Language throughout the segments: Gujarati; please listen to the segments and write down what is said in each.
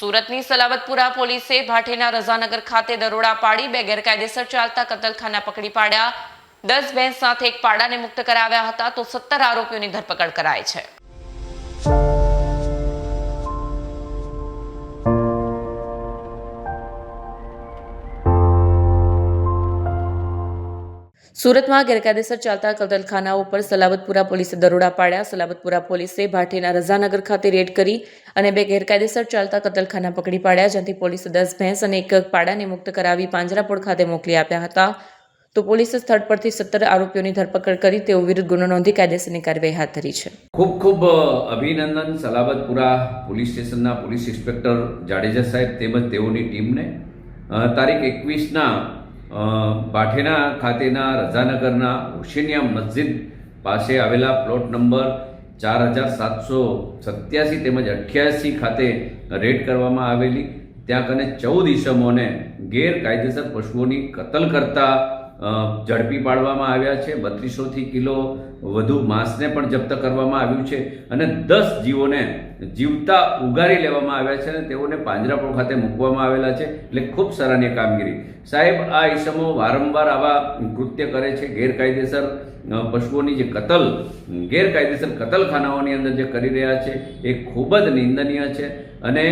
સુરતની સલાબતપુરા પોલીસે ભાટેના રઝાનગર ખાતે દરોડા પાડી બે ગેરકાયદેસર ચાલતા કતલખાના પકડી પાડ્યા। 10 ભેંસ સાથે એક પાડાને મુક્ત કરાવ્યા હતા તો 17 આરોપીઓની ધરપકડ કરાઈ છે। સુરતમાં ગેરકાયદેસર ચાલતા કતલખાનાઓ પર સલાબતપુરા પોલીસે દરોડા પાડ્યા। સલાબતપુરા પોલીસે ભાટેના રઝાનગર ખાતે રેડ કરી અને બે ગેરકાયદેસર ચાલતા કતલખાના પકડી પાડ્યા, જ્યાંથી પોલીસે 10 ભેંસ અને એક પાડાને મુક્ત કરાવી પાંજરાપોળ ખાતે મોકલી આપ્યા હતા। તો પોલીસે સ્થળ પરથી 17 આરોપીઓની ધરપકડ કરી તેઓ વિરુદ્ધ ગુનો નોંધી કાયદેસરની કાર્યવાહી હાથ ધરી છે। ખૂબ અભિનંદન સલાબતપુરા પોલીસ સ્ટેશનના પોલીસ ઇન્સ્પેક્ટર જાડેજા સાહેબ તેમજ તેઓની ટીમને। તારીખ 21ના ભાટેના ખાતેના રઝાનગરના હુસેનિયા મસ્જિદ પાસે આવેલા પ્લોટ નંબર 4787 તેમજ 88 ખાતે રેડ કરવામાં આવેલી। ત્યાં કને 14 ઈસમોને ગેરકાયદેસર પશુઓની કતલ કરતા ઝડપી પાડવામાં આવ્યા છે। 3200 કિલો વધુ માંસને પણ જપ્ત કરવામાં આવ્યું છે અને 10 જીવોને જીવતા ઉગારી લેવામાં આવ્યા છે અને તેઓને પાંજરાપોળ ખાતે મૂકવામાં આવેલા છે। એટલે ખૂબ સરાહનીય કામગીરી સાહેબ। આ ઈસમો વારંવાર આવા કૃત્ય કરે છે, ગેરકાયદેસર પશુઓની જે ગેરકાયદેસર કતલખાનાઓની અંદર જે કરી રહ્યા છે એ ખૂબ જ નિંદનીય છે। અને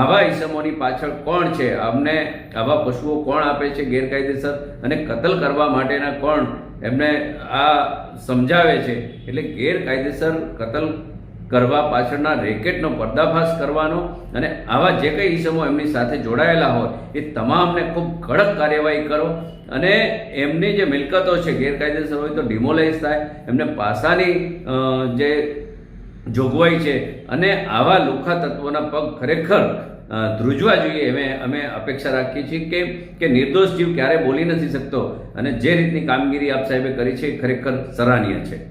આવા ઈસમોની પાછળ કોણ છે, અમને આવા પશુઓ કોણ આપે છે ગેરકાયદેસર અને કતલ કરવા માટેના કોણ એમને આ સમજાવે છે, એટલે ગેરકાયદેસર કતલ કરવા પાછળના રેકેટનો પર્દાફાશ કરવાનો અને આવા જે કંઈ ઈસમો એમની સાથે જોડાયેલા હોય એ તમામને ખૂબ કડક કાર્યવાહી કરો અને એમની જે મિલકતો છે ગેરકાયદેસર હોય તો ડિમોલાઇઝ થાય, એમને પાસાની જે જોગવાઈ છે અને આવા લુખ્ખા તત્વોના પગ ખરેખર ધ્રુજવા જોઈએ અમે અપેક્ષા રાખીએ છીએ કે નિર્દોષ જીવ ક્યારે બોલી નથી શકતો અને જે રીતની કામગીરી આપ સાહેબે કરી છે એ ખરેખર સરાહનીય છે।